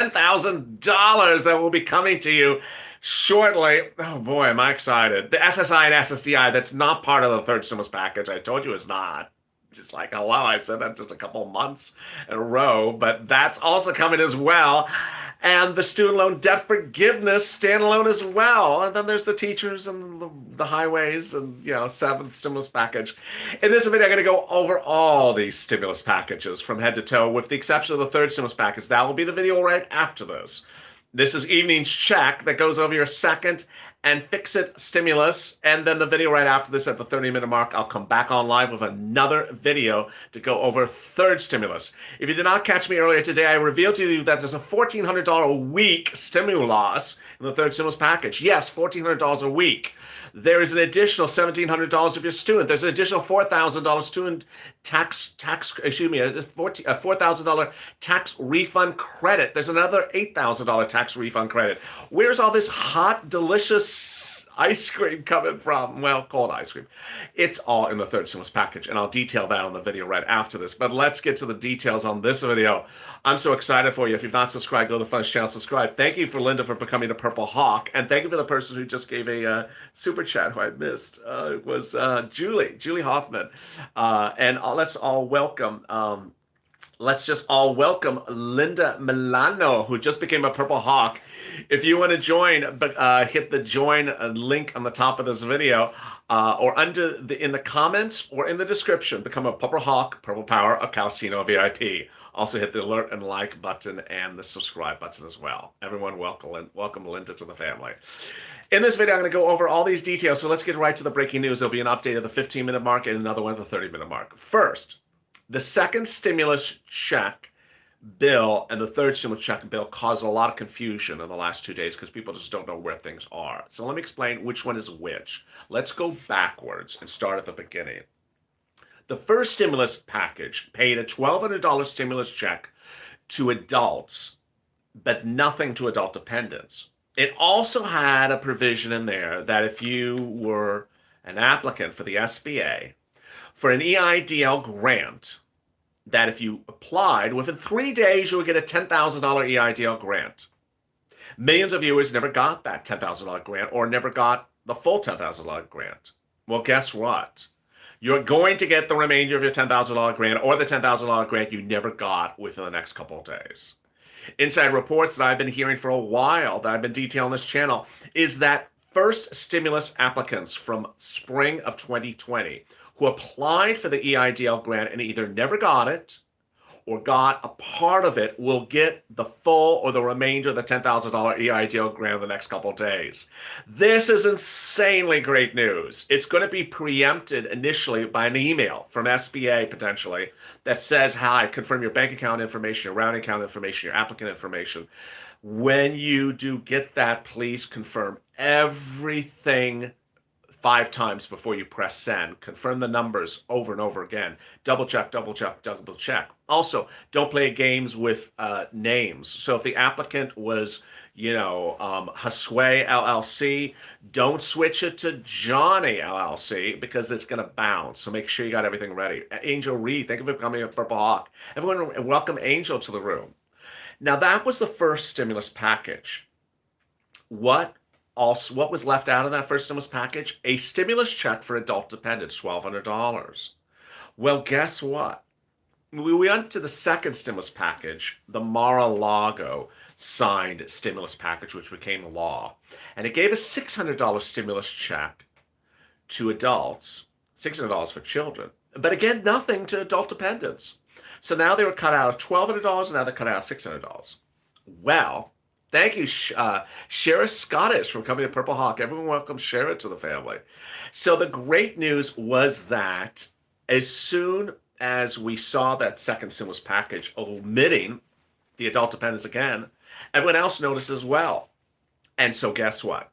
$10,000 that will be coming to you shortly. Oh boy, am I excited. The SSI and SSDI, that's not part of the third stimulus package. I told you it's not. Just like, hello, I said that just a couple of months in a row, but that's also coming as well. And the student loan debt forgiveness standalone as well. And then there's the teachers and the highways and, seventh stimulus package. In this video, I'm going to go over all these stimulus packages from head to toe, with the exception of the third stimulus package. That will be the video right after this. This is Evening's Check that goes over your second and fix-it stimulus. And then the video right after this at the 30-minute mark, I'll come back on live with another video to go over third stimulus. If you did not catch me earlier today, I revealed to you that there's a $1,400 a week stimulus in the third stimulus package. Yes, $1,400 a week. There is an additional $1,700 if you're a student. There's an additional $4,000 student $4,000 tax refund credit. There's another $8,000 tax refund credit. Where's all this hot, delicious ice cream coming from? Well, cold ice cream. It's all in the third stimulus package, and I'll detail that on the video right after this. But let's get to the details on this video. I'm so excited for you. If you've not subscribed, go to the Fun's channel, subscribe. Thank you for Linda for becoming a Purple Hawk, and thank you for the person who just gave a super chat who I missed. It was Julie Hoffman. And let's all welcome let's just all welcome Linda Milano, who just became a Purple Hawk. If you want to join, hit the join link on the top of this video, or in the comments or in the description. Become a Purple Hawk, Purple Power, a Calcino VIP. Also hit the alert and like button and the subscribe button as well. Everyone, welcome Linda to the family. In this video, I'm going to go over all these details, so let's get right to the breaking news. There'll be an update at the 15-minute mark and another one at the 30-minute mark. First, the second stimulus check bill and the third stimulus check bill caused a lot of confusion in the last 2 days because people just don't know where things are. So let me explain which one is which. Let's go backwards and start at the beginning. The first stimulus package paid a $1,200 stimulus check to adults, but nothing to adult dependents. It also had a provision in there that if you were an applicant for the SBA for an EIDL grant, that if you applied, within 3 days, you would get a $10,000 EIDL grant. Millions of viewers never got that $10,000 grant or never got the full $10,000 grant. Well, guess what? You're going to get the remainder of your $10,000 grant or the $10,000 grant you never got within the next couple of days. Inside reports that I've been hearing for a while, that I've been detailing on this channel, is that first stimulus applicants from spring of 2020 who applied for the EIDL grant and either never got it or got a part of it will get the full or the remainder of the $10,000 EIDL grant in the next couple of days. This is insanely great news. It's going to be preempted initially by an email from SBA potentially that says, hi, confirm your bank account information, your routing account information, your applicant information. When you do get that, please confirm everything 5 times before you press send. Confirm the numbers over and over again. Double check, double check, double check. Also, don't play games with names. So if the applicant was, Hasway LLC, don't switch it to Johnny LLC because it's going to bounce. So make sure you got everything ready. Angel Reed, thank you for becoming a Purple Hawk. Everyone, welcome Angel to the room. Now, that was the first stimulus package. What was left out of that first stimulus package? A stimulus check for adult dependents, $1,200. Well, guess what? We went to the second stimulus package, the Mar-a-Lago signed stimulus package, which became law. And it gave a $600 stimulus check to adults, $600 for children. But again, nothing to adult dependents. So now they were cut out of $1,200, and now they're cut out of $600. Well, thank you, Shara Scottish, for coming to Purple Hawk. Everyone welcome Shara to the family. So the great news was that as soon as we saw that second stimulus package omitting the adult dependents again, everyone else noticed as well. And so guess what?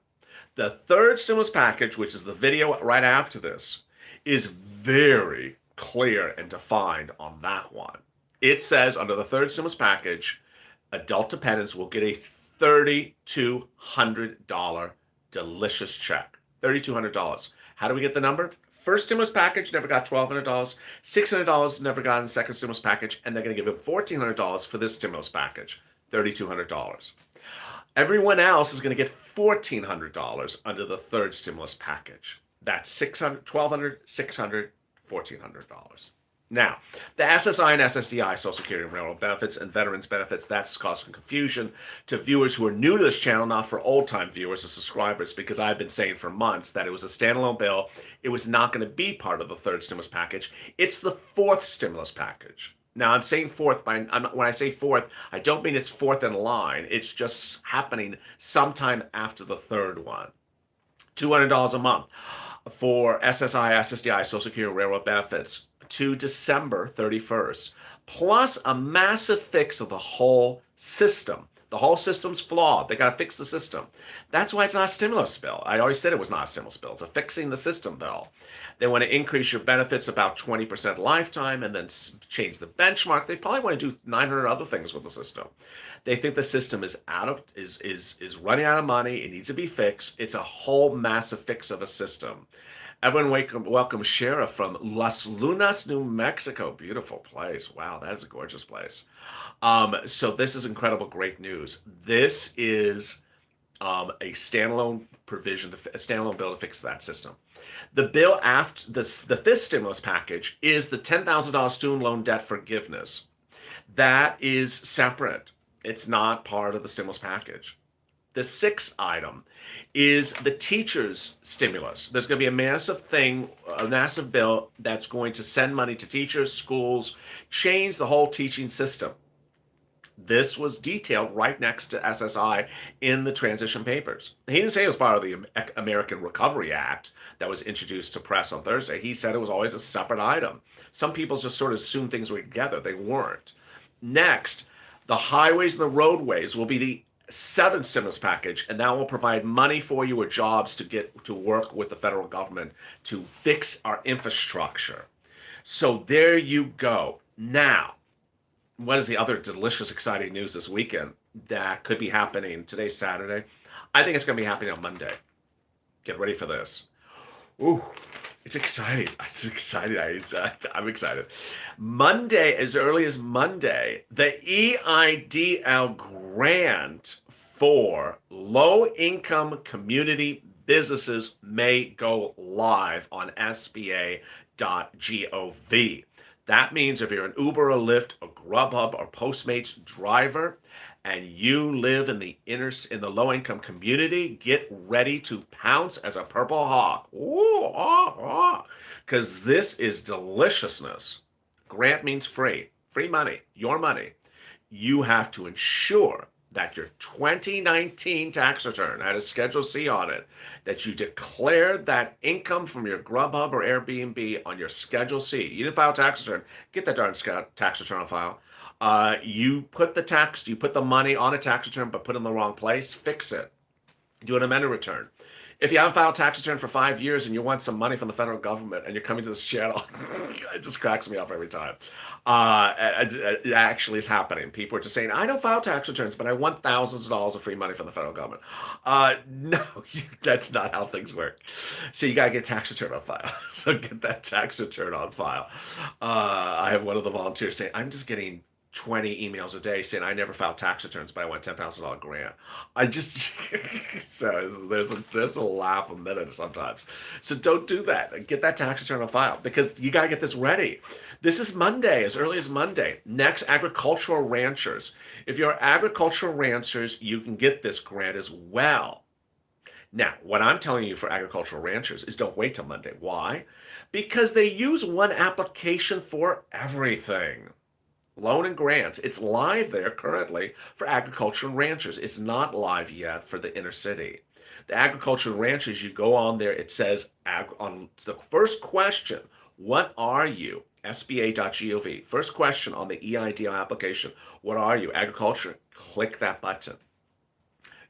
The third stimulus package, which is the video right after this, is very clear and defined on that one. It says under the third stimulus package, adult dependents will get a $3,200 delicious check. $3,200. How do we get the number? First stimulus package never got $1,200. $600 never got in the second stimulus package, and they're going to give him $1,400 for this stimulus package. $3,200. Everyone else is going to get $1,400 under the third stimulus package. That's $600, $1,200, $600, $1,400. Now, the SSI and SSDI, Social Security and Railroad benefits and veterans benefits, that's causing confusion to viewers who are new to this channel, not for old-time viewers or subscribers, because I've been saying for months that it was a standalone bill. It was not going to be part of the third stimulus package. It's the fourth stimulus package. Now, I'm saying fourth, when I say fourth, I don't mean it's fourth in line. It's just happening sometime after the third one. $200 a month for SSI, SSDI, Social Security, Railroad benefits to December 31st, plus a massive fix of the whole system. The whole system's flawed. They got to fix the system. That's why it's not a stimulus bill. I already said it was not a stimulus bill. It's a fixing the system bill. They want to increase your benefits about 20% lifetime and then change the benchmark. They probably want to do 900 other things with the system. They think the system is is running out of money. It needs to be fixed. It's a whole massive fix of a system. Everyone welcome Sheriff from Las Lunas, New Mexico. Beautiful place. Wow, that is a gorgeous place. So this is incredible, great news. This is a standalone provision, a standalone bill to fix that system. The bill after the fifth stimulus package is the $10,000 student loan debt forgiveness. That is separate. It's not part of the stimulus package. The sixth item is the teachers' stimulus. There's going to be a massive bill that's going to send money to teachers, schools, change the whole teaching system. This was detailed right next to SSI in the transition papers. He didn't say it was part of the American Recovery Act that was introduced to press on Thursday. He said it was always a separate item. Some people just sort of assumed things were together. They weren't. Next, the highways and the roadways will be the seventh stimulus package, and that will provide money for you or jobs to get to work with the federal government to fix our infrastructure. So there you go. Now, what is the other delicious, exciting news this weekend that could be happening? Today's Saturday. I think it's going to be happening on Monday. Get ready for this. Ooh, it's exciting. It's exciting. I'm excited. Monday, as early as Monday, the EIDL grant for low-income community businesses may go live on SBA.gov. That means if you're an Uber or Lyft or Grubhub or Postmates driver and you live in the low-income community, get ready to pounce as a purple hawk. Because this is deliciousness. Grant means free. Free money. Your money. You have to ensure that your 2019 tax return had a Schedule C on it, that you declared that income from your Grubhub or Airbnb on your Schedule C. You didn't file a tax return. Get that darn tax return on file. You put the money on a tax return, but put it in the wrong place. Fix it. Do an amended return. If you haven't filed a tax return for 5 years and you want some money from the federal government and you're coming to this channel, it just cracks me up every time. It actually is happening. People are just saying, I don't file tax returns, but I want thousands of dollars of free money from the federal government. No, that's not how things work. So you got to get a tax return on file. So get that tax return on file. I have one of the volunteers saying, I'm just getting 20 emails a day saying I never filed tax returns, but I want $10,000 grant. So there's a laugh a minute sometimes. So don't do that. Get that tax return on file because you got to get this ready. This is Monday, as early as Monday. Next, agricultural ranchers. If you're agricultural ranchers, you can get this grant as well. Now, what I'm telling you for agricultural ranchers is don't wait till Monday. Why? Because they use one application for everything. Loan and grants. It's live there currently for agricultural ranchers. It's not live yet for the inner city. The agricultural ranchers, you go on there, it says on the first question, what are you? SBA.gov. First question on the EIDL application, what are you? Agriculture? Click that button.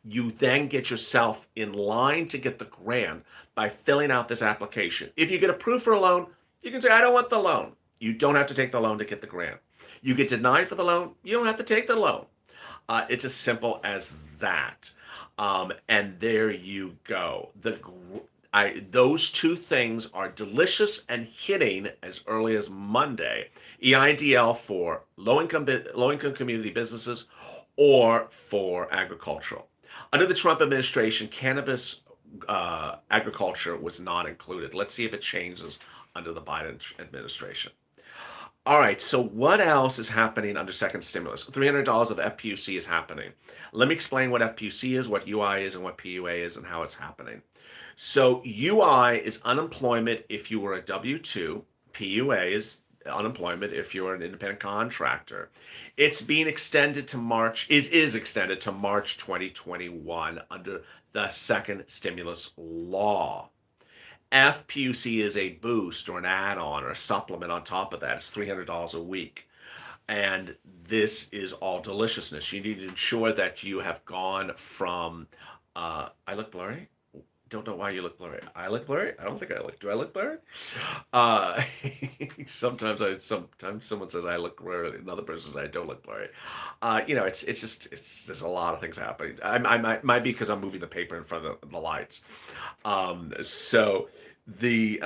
You then get yourself in line to get the grant by filling out this application. If you get approved for a loan, you can say, I don't want the loan. You don't have to take the loan to get the grant. You get denied for the loan, you don't have to take the loan. It's as simple as that. And there you go. Those two things are delicious and hitting as early as Monday. EIDL for low-income community businesses or for agricultural. Under the Trump administration, cannabis agriculture was not included. Let's see if it changes under the Biden administration. All right, so what else is happening under second stimulus? $300 of FPUC is happening. Let me explain what FPUC is, what UI is, and what PUA is, and how it's happening. So UI is unemployment if you were a W-2. PUA is unemployment if you're an independent contractor. It's being extended to is extended to March 2021 under the second stimulus law. FPUC is a boost or an add-on or a supplement on top of that. It's $300 a week. And this is all deliciousness. You need to ensure that you have gone from, I look blurry? Don't know why you look blurry. I look blurry? I don't think I look. Do I look blurry? Sometimes someone says I look blurry. Another person says I don't look blurry. There's a lot of things happening. I might be because I'm moving the paper in front of the lights. So you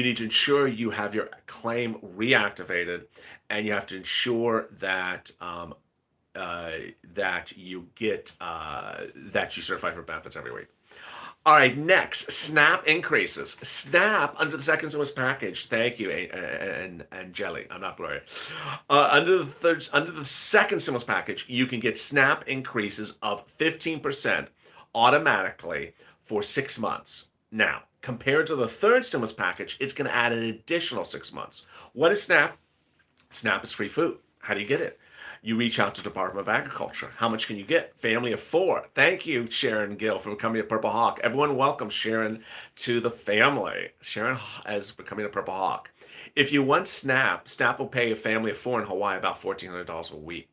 need to ensure you have your claim reactivated, and you have to ensure that that you certify for benefits every week. All right, next, SNAP increases. SNAP under the second stimulus package. Thank you, and Jelly. I'm not blurry. Under the second stimulus package, you can get SNAP increases of 15% automatically for 6 months. Now, compared to the third stimulus package, it's going to add an additional 6 months. What is SNAP? SNAP is free food. How do you get it? You reach out to the Department of Agriculture. How much can you get? Family of 4. Thank you, Sharon Gill, for becoming a Purple Hawk. Everyone welcome Sharon to the family. Sharon is becoming a Purple Hawk. If you want SNAP, SNAP will pay a family of 4 in Hawaii about $1,400 a week.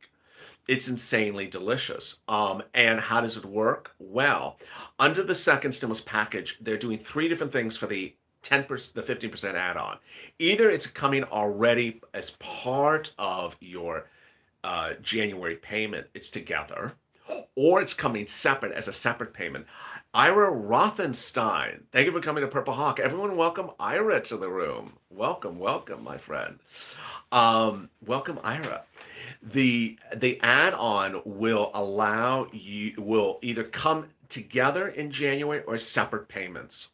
It's insanely delicious. And how does it work? Well, under the second stimulus package, they're doing 3 different things for the 15% add-on. Either it's coming already as part of your January payment, it's together, or it's coming separate as a separate payment. Ira Rothenstein, thank you for coming to Purple Hawk. Everyone welcome Ira to the room. Welcome, my friend. Welcome, Ira. The add-on will either come together in January or separate payments.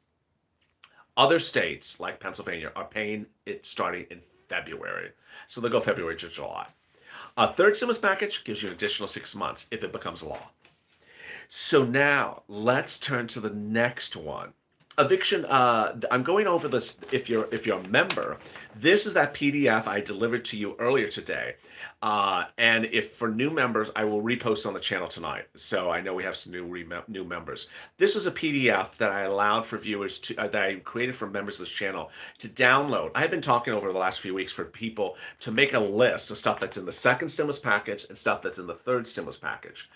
Other states, like Pennsylvania, are paying it starting in February. So they'll go February to July. A third stimulus package gives you an additional 6 months if it becomes law. So now let's turn to the next one. Eviction. I'm going over this. If you're a member, this is that PDF I delivered to you earlier today. And if for new members, I will repost on the channel tonight. So I know we have some new members. This is a PDF that I allowed for viewers to that I created for members of this channel to download. I've been talking over the last few weeks for people to make a list of stuff that's in the second stimulus package and stuff that's in the third stimulus package.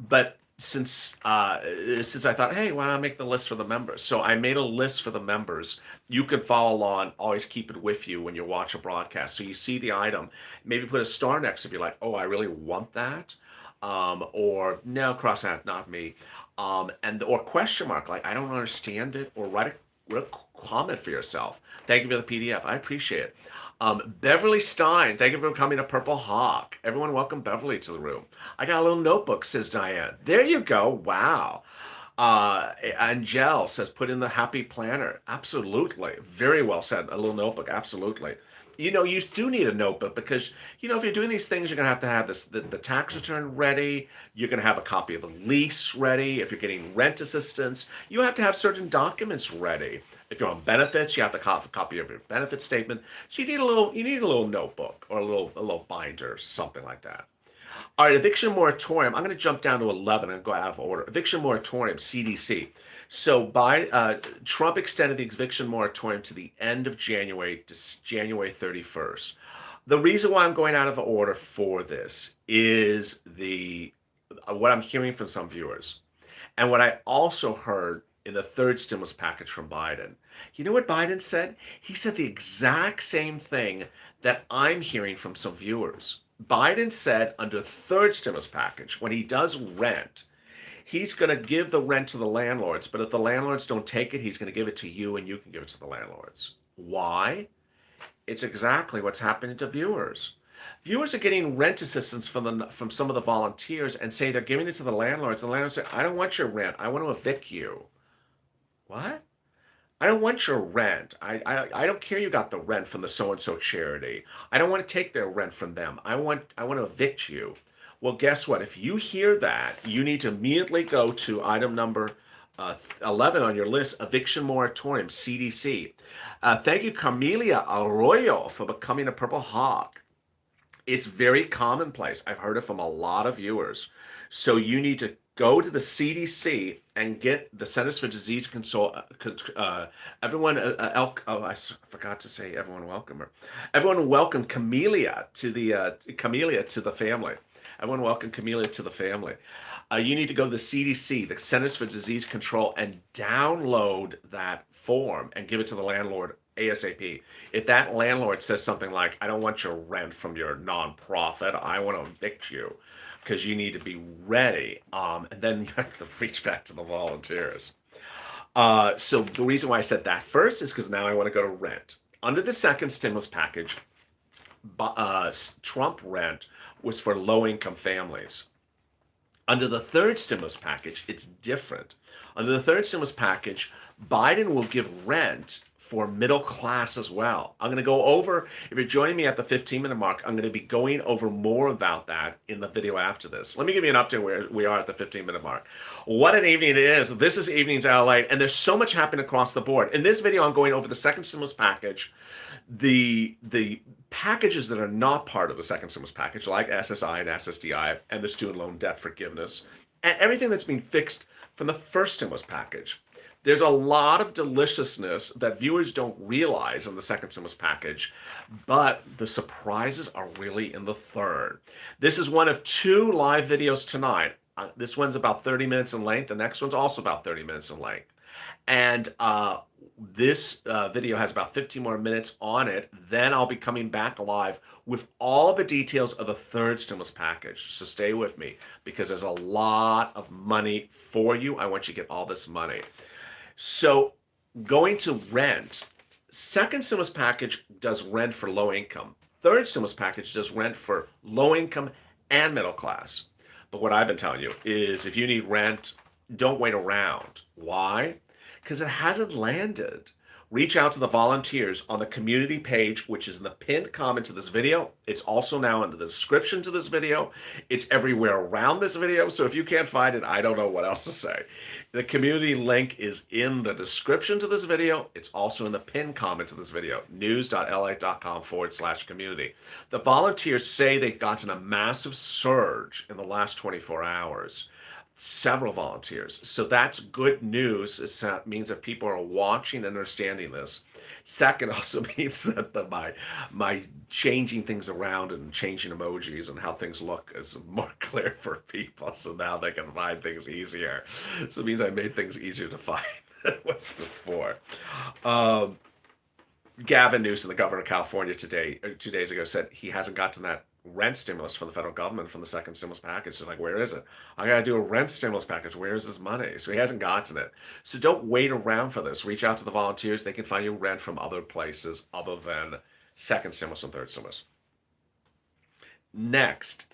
But since I thought, hey, why don't I make the list for the members? So I made a list for the members. You can follow along, always keep it with you when you watch a broadcast. So you see the item, maybe put a star next if you're like, oh, I really want that. Or no, cross out, not me. Or question mark, like I don't understand it, or write a comment for yourself. Thank you for the PDF. I appreciate it. Beverly Stein, thank you for coming to Purple Hawk. Everyone welcome Beverly to the room. I got a little notebook, says Diane. There you go. Wow. Angel says, put in the happy planner. Absolutely. Very well said. A little notebook. Absolutely. You do need a notebook because, if you're doing these things, you're going to have the tax return ready. You're going to have a copy of the lease ready. If you're getting rent assistance, you have to have certain documents ready. If you're on benefits, you have to have a copy of your benefit statement. So you need a little notebook or a little binder, something like that. All right, eviction moratorium. I'm going to jump down to 11 and go out of order. Eviction moratorium, CDC. So Trump extended the eviction moratorium to the end of January to January 31st. The reason why I'm going out of order for this is what I'm hearing from some viewers, and what I also heard in the third stimulus package from Biden. You know what Biden said? He said the exact same thing that I'm hearing from some viewers. Biden said under third stimulus package, when he does rent, he's going to give the rent to the landlords, but if the landlords don't take it, he's going to give it to you and you can give it to the landlords. Why? It's exactly what's happening to viewers. Viewers are getting rent assistance from some of the volunteers and say they're giving it to the landlords. The landlords say, I don't want your rent. I want to evict you. What? I don't want your rent. I don't care you got the rent from the so-and-so charity. I don't want to take their rent from them. I want to evict you. Well, guess what? If you hear that, you need to immediately go to item number 11 on your list, eviction moratorium, CDC. Thank you, Camelia Arroyo, for becoming a Purple Hawk. It's very commonplace. I've heard it from a lot of viewers. So you need to go to the CDC and get the Centers for Disease Control. Everyone, I forgot to say everyone welcome her. Everyone welcome Camelia to the family. Everyone welcome Camelia to the family. You need to go to the CDC, the Centers for Disease Control, and download that form and give it to the landlord ASAP. If that landlord says something like, I don't want your rent from your nonprofit, I want to evict you, because you need to be ready. And then you have to reach back to the volunteers. So the reason why I said that first is because now I want to go to rent. Under the second stimulus package, Trump rent was for low-income families. Under the third stimulus package, it's different. Under the third stimulus package, Biden will give rent for middle class as well. I'm going to go over, if you're joining me at the 15-minute mark, I'm going to be going over more about that in the video after this. Let me give you an update where we are at the 15-minute mark. What an evening it is. This is Evenings Lalate, and there's so much happening across the board. In this video, I'm going over the second stimulus package, the packages that are not part of the second stimulus package, like SSI and SSDI, and the student loan debt forgiveness, and everything that's been fixed from the first stimulus package. There's a lot of deliciousness that viewers don't realize in the second stimulus package, but the surprises are really in the third. This is one of two live videos tonight. This one's about 30 minutes in length. The next one's also about 30 minutes in length. And this video has about 15 more minutes on it. Then I'll be coming back live with all the details of the third stimulus package. So stay with me, because there's a lot of money for you. I want you to get all this money. So going to rent, second stimulus package does rent for low income. Third stimulus package does rent for low income and middle class. But what I've been telling you is, if you need rent, don't wait around. Why? Because it hasn't landed. Reach out to the volunteers on the community page, which is in the pinned comment to this video. It's also now in the description to this video. It's everywhere around this video. So if you can't find it, I don't know what else to say. The community link is in the description to this video. It's also in the pinned comment to this video, news.lalate.com/community. The volunteers say they've gotten a massive surge in the last 24 hours. Several volunteers. So that's good news. It means that people are watching and understanding this. Second, also means that my changing things around and changing emojis and how things look is more clear for people. So now they can find things easier. So it means I made things easier to find than it was before. Gavin Newsom, the governor of California, 2 days ago, said he hasn't gotten that rent stimulus from the federal government from the second stimulus package. It's like, where is it? I got to do a rent stimulus package. Where is this money? So he hasn't gotten it. So don't wait around for this. Reach out to the volunteers. They can find you rent from other places other than second stimulus and third stimulus. Next,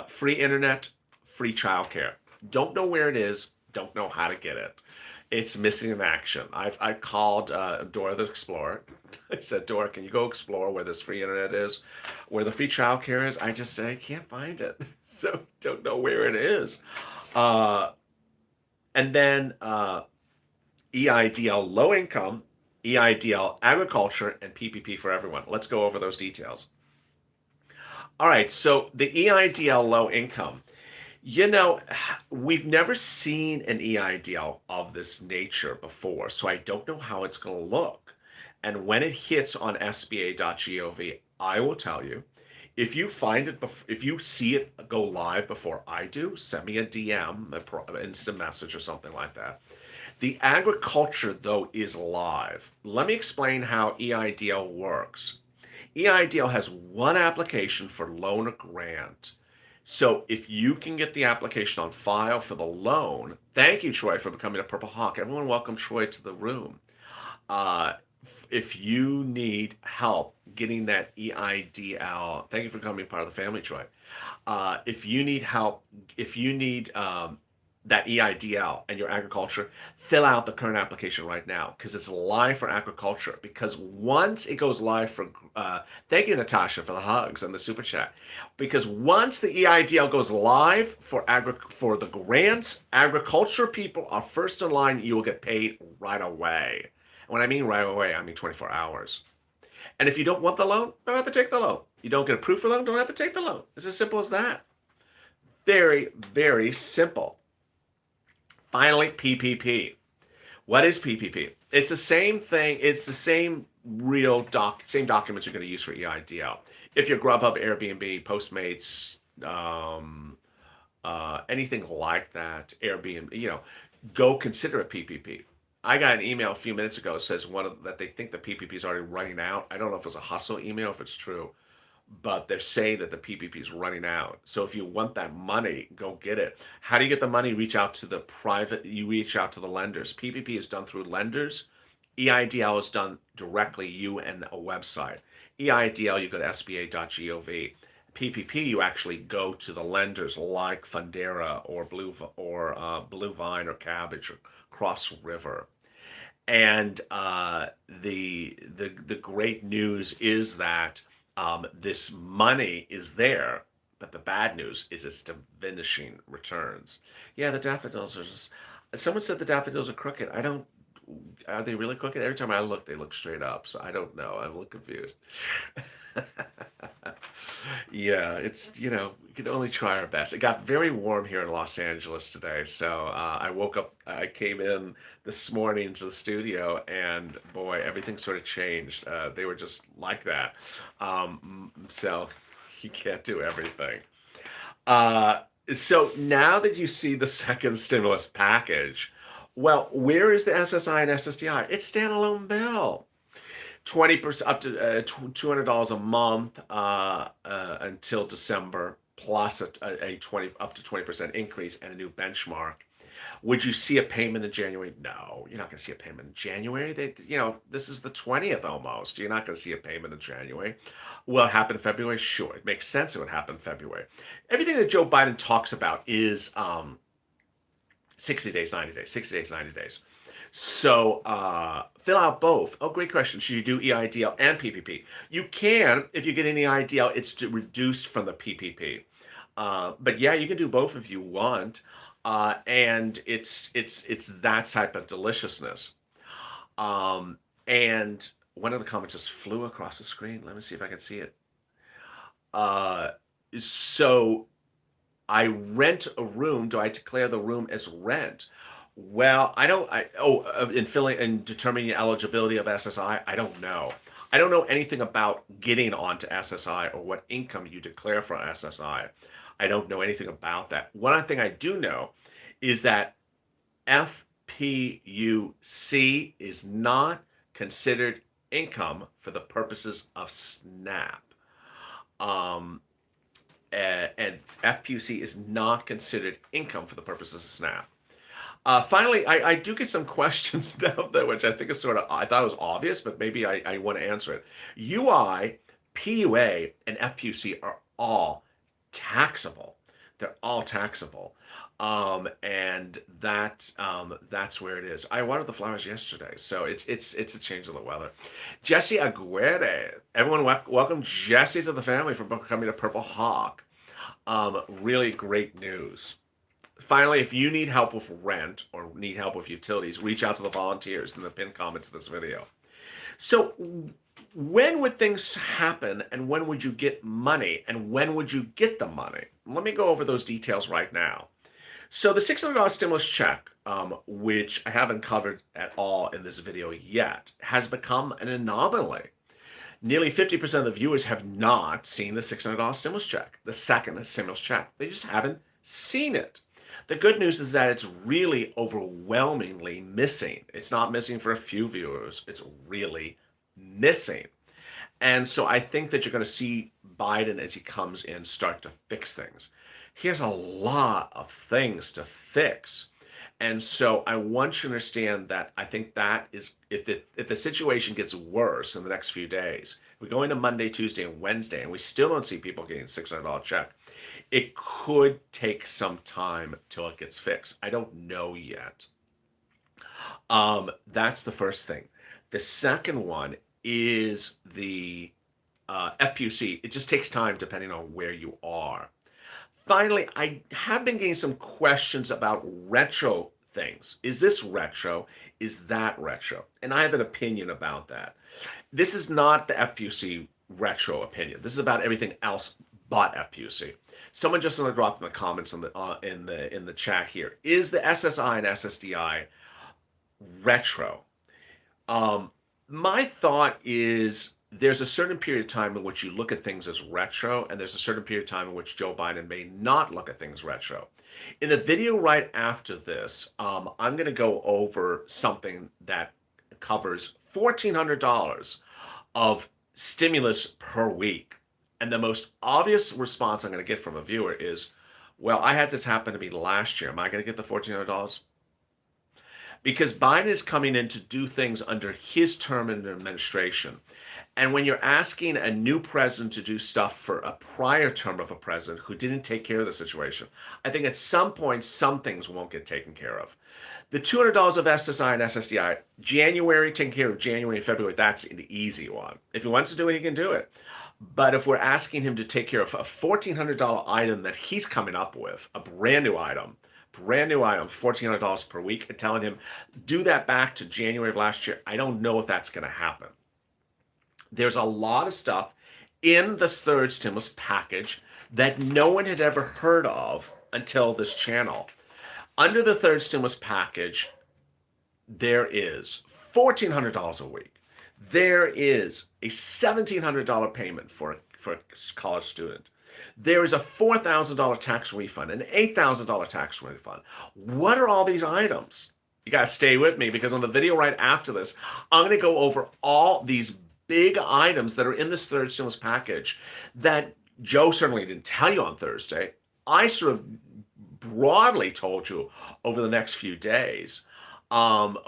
free internet, free childcare. Don't know where it is. Don't know how to get it. It's missing in action. I called Dora the Explorer. I said, Dora, can you go explore where this free internet is, where the free childcare is? I just said, I can't find it. So don't know where it is. And then EIDL low income, EIDL agriculture, and PPP for everyone. Let's go over those details. All right, so the EIDL low income. You know, we've never seen an EIDL of this nature before, so I don't know how it's going to look. And when it hits on SBA.gov, I will tell you. If you find it, if you see it go live before I do, send me a DM, an instant message or something like that. The agriculture, though, is live. Let me explain how EIDL works. EIDL has one application for loan or grant. So if you can get the application on file for the loan, thank you, Troy, for becoming a Purple Hawk. Everyone welcome Troy to the room. if you need help getting that EIDL, thank you for becoming part of the family, Troy. If you need help, if you need that EIDL and your agriculture, fill out the current application right now because it's live for agriculture. Because once it goes live for, thank you, Natasha, for the hugs and the super chat. Because once the EIDL goes live for the grants, agriculture people are first in line. You will get paid right away. And when I mean right away, I mean 24 hours. And if you don't want the loan, don't have to take the loan. You don't get approved for the loan, don't have to take the loan. It's as simple as that. Very, very simple. Finally, PPP. What is PPP? It's the same thing. It's the same same documents you're going to use for EIDL. If you're Grubhub, Airbnb, Postmates, anything like that, Airbnb, go consider a PPP. I got an email a few minutes ago that says that they think the PPP is already running out. I don't know if it's a hustle email, if it's true, but they're saying that the PPP is running out. So if you want that money, go get it. How do you get the money? You reach out to the lenders. PPP is done through lenders. EIDL is done directly, you and a website. EIDL, you go to sba.gov. PPP, you actually go to the lenders like Fundera or Blue Vine or Cabbage or Cross River. And the great news is that this money is there, but the bad news is it's diminishing returns. Yeah, the daffodils are just. Someone said the daffodils are crooked. Are they really crooked? Every time I look, they look straight up. So I don't know. I'm a little confused. Yeah, it's, we can only try our best. It got very warm here in Los Angeles today. So I woke up, I came in this morning to the studio and boy, everything sort of changed. They were just like that. So you can't do everything. So now that you see the second stimulus package, well, where is the SSI and SSDI? It's standalone bill. 20% up to $200 a month until December, plus a 20 up to 20% increase and a new benchmark. Would you see a payment in January? No, you're not going to see a payment in January. This is the 20th almost. You're not going to see a payment in January. Will it happen in February? Sure, it makes sense it would happen in February. Everything that Joe Biden talks about is 60 days, 90 days, 60 days, 90 days. So fill out both. Oh, great question. Should you do EIDL and PPP? You can. If you get an EIDL, it's reduced from the PPP. But yeah, you can do both if you want. And it's that type of deliciousness. And one of the comments just flew across the screen. Let me see if I can see it. So I rent a room. Do I declare the room as rent? Well, in determining eligibility of SSI, I don't know. I don't know anything about getting onto SSI or what income you declare for SSI. I don't know anything about that. One thing I do know is that FPUC is not considered income for the purposes of SNAP. And FPUC is not considered income for the purposes of SNAP. Finally, I do get some questions now, which I think is I thought it was obvious, but maybe I want to answer it. UI, PUA, and FPUC are all taxable. They're all taxable. And that's where it is. I watered the flowers yesterday, so it's a change of the weather. Jesse Aguirre, everyone, welcome Jesse to the family for becoming a Purple Hawk. Really great news. Finally, if you need help with rent or need help with utilities, reach out to the volunteers in the pinned comments of this video. So when would things happen and when would you get money and when would you get the money? Let me go over those details right now. So the $600 stimulus check, which I haven't covered at all in this video yet, has become an anomaly. Nearly 50% of the viewers have not seen the $600 stimulus check, the second stimulus check. They just haven't seen it. The good news is that it's really overwhelmingly missing. It's not missing for a few viewers. It's really missing. And so I think that you're going to see Biden, as he comes in, start to fix things. He has a lot of things to fix. And so I want you to understand that I think that is, if the situation gets worse in the next few days, we go into Monday, Tuesday, and Wednesday, and we still don't see people getting $600 check, it could take some time till it gets fixed. I don't know yet. That's the first thing. The second one is the FPUC. It just takes time depending on where you are. Finally, I have been getting some questions about retro things. Is this retro? Is that retro? And I have an opinion about that. This is not the FPUC retro opinion. This is about everything else but FPUC. Someone just dropped in the comments in the chat here. Is the SSI and SSDI retro? My thought is there's a certain period of time in which you look at things as retro, and there's a certain period of time in which Joe Biden may not look at things retro. In the video right after this, I'm going to go over something that covers $1,400 of stimulus per week. And the most obvious response I'm going to get from a viewer is, well, I had this happen to me last year. Am I going to get the $1,400? Because Biden is coming in to do things under his term in administration. And when you're asking a new president to do stuff for a prior term of a president who didn't take care of the situation, I think at some point, some things won't get taken care of. The $200 of SSI and SSDI, January, taking care of January and February, that's an easy one. If he wants to do it, he can do it. But if we're asking him to take care of a $1,400 item that he's coming up with, a brand new item, $1,400 per week, and telling him, do that back to January of last year, I don't know if that's going to happen. There's a lot of stuff in this third stimulus package that no one had ever heard of until this channel. Under the third stimulus package, there is $1,400 a week. There is a $1,700 payment for a college student. There is a $4,000 tax refund, an $8,000 tax refund. What are all these items? You got to stay with me, because on the video right after this, I'm going to go over all these big items that are in this third stimulus package that Joe certainly didn't tell you on Thursday. I sort of broadly told you over the last few days. But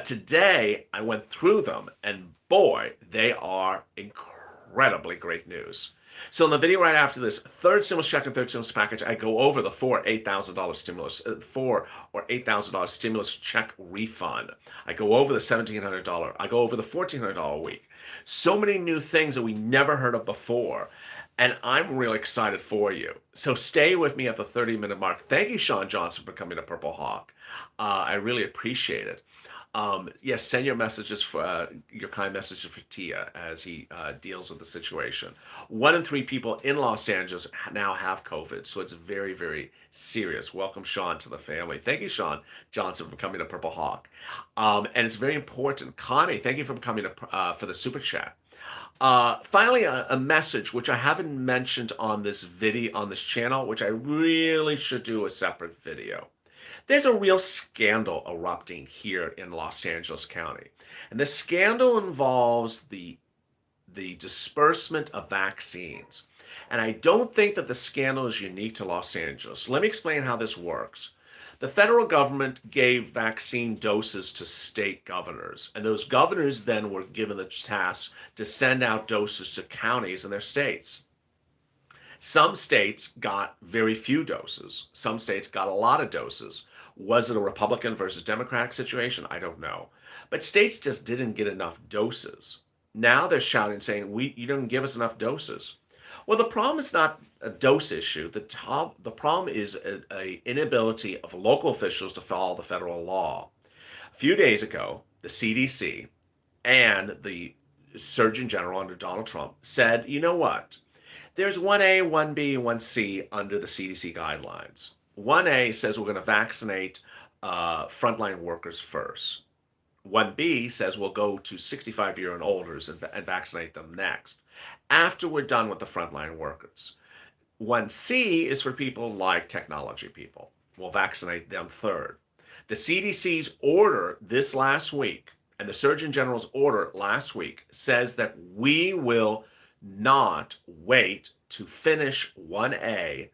today I went through them, and boy, they are incredibly great news. So in the video right after this, third stimulus check and third stimulus package, I go over the $4,000 or $8,000 stimulus check refund. I go over the $1,700. I go over the $1,400 a week. So many new things that we never heard of before. And I'm really excited for you. So stay with me at the 30-minute mark. Thank you, Sean Johnson, for coming to Purple Hawk. I really appreciate it. Yes, send your messages for your kind messages for Tia as he deals with the situation. 1 in 3 people in Los Angeles now have COVID, so it's very, very serious. Welcome, Sean, to the family. Thank you, Sean Johnson, for coming to Purple Hawk. And it's very important. Connie, thank you for coming to, for the super chat. Finally, a message which I haven't mentioned on this video, on this channel, which I really should do a separate video. There's a real scandal erupting here in Los Angeles County. And the scandal involves the disbursement of vaccines. And I don't think that the scandal is unique to Los Angeles. Let me explain how this works. The federal government gave vaccine doses to state governors, and those governors then were given the task to send out doses to counties in their states. Some states got very few doses. Some states got a lot of doses. Was it a Republican versus Democratic situation? I don't know. But states just didn't get enough doses. Now they're shouting, saying, you didn't give us enough doses. Well, the problem is not a dose issue. The problem is an inability of local officials to follow the federal law. A few days ago, the CDC and the Surgeon General under Donald Trump said, you know what? There's 1A, 1B, 1C under the CDC guidelines. 1A says we're going to vaccinate frontline workers first. 1B says we'll go to 65-year and olders and vaccinate them next, after we're done with the frontline workers. 1C is for people like technology people. We'll vaccinate them third. The CDC's order this last week and the Surgeon General's order last week says that we will not wait to finish 1A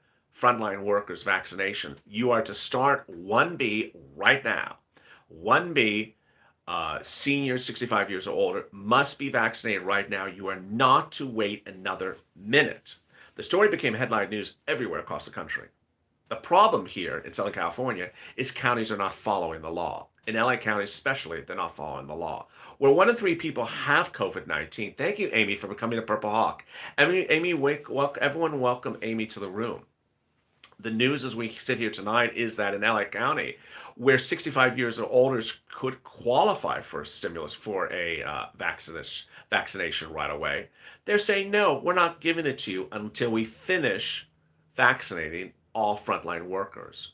frontline workers vaccination. You are to start 1B right now. 1B, seniors 65 years or older must be vaccinated right now. You are not to wait another minute. The story became headline news everywhere across the country. The problem here in Southern California is counties are not following the law. In LA County especially, they're not following the law. Where 1 in 3 people have COVID-19. Thank you, Amy, for becoming a Purple Hawk. Everyone welcome Amy to the room. The news as we sit here tonight is that in LA County, where 65 years or older could qualify for a stimulus, for a vaccination right away, they're saying, no, we're not giving it to you until we finish vaccinating all frontline workers.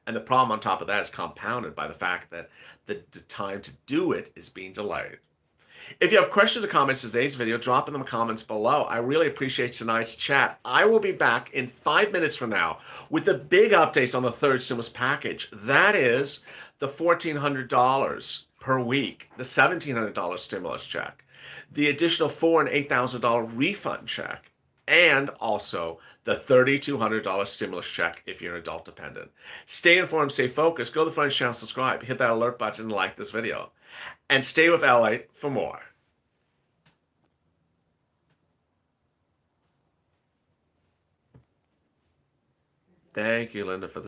And the problem on top of that is compounded by the fact that the time to do it is being delayed. If you have questions or comments to today's video, drop them in the comments below. I really appreciate tonight's chat. I will be back in 5 minutes from now with the big updates on the third stimulus package. That is the $1,400 per week, the $1,700 stimulus check, the additional $4,000 and $8,000 refund check, and also the $3,200 stimulus check if you're an adult dependent. Stay informed, stay focused. Go to the front channel, subscribe, hit that alert button, and like this video. And stay with Lalate for more. Thank you, Linda, for the